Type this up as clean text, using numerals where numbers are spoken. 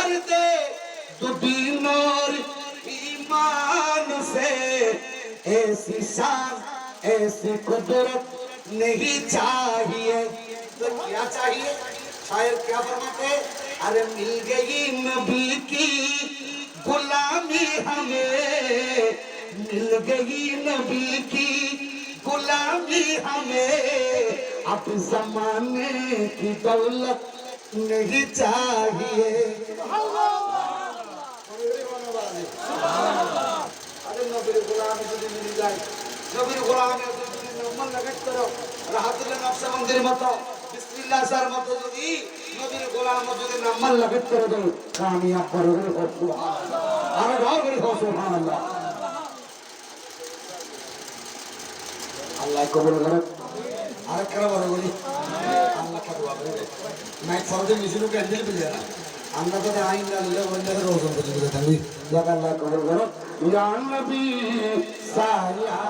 कर दे तो दीन और ईमान से ऐसी शान ऐसी कुदरत नहीं चाहिए तो क्या चाहिए शायर क्या फरमाते अरे मिल गई नबी की गुलामी हमें मिल गई नबी की गुलामी हमें अब जमाने की दौलत नहीं चाहिए अरे नबीर गुलामी যদি মিলে যায় নবীর গোলামে যদি নমন লাগাত করো রাহাতুল নফস মন্দির মতো বিসমিল্লাহ সার মতো যদি নবীর গোলাম যদি নমন লাগাত করে দাও কামিয়াব করবে সুবহানাল্লাহ আর ঘর করে সুবহানাল্লাহ আল্লাহ কবুল করুন আর কারা বড় বলি আল্লাহ কাবুল করুন মাইক ফরদে মিশরু ক্যান্ডেল বিলিয়া আমরা তো আইন আল্লাহ বন্ধে রোজন করতে থাকি আল্লাহ কবুল করুন ইয়া নবী সায়া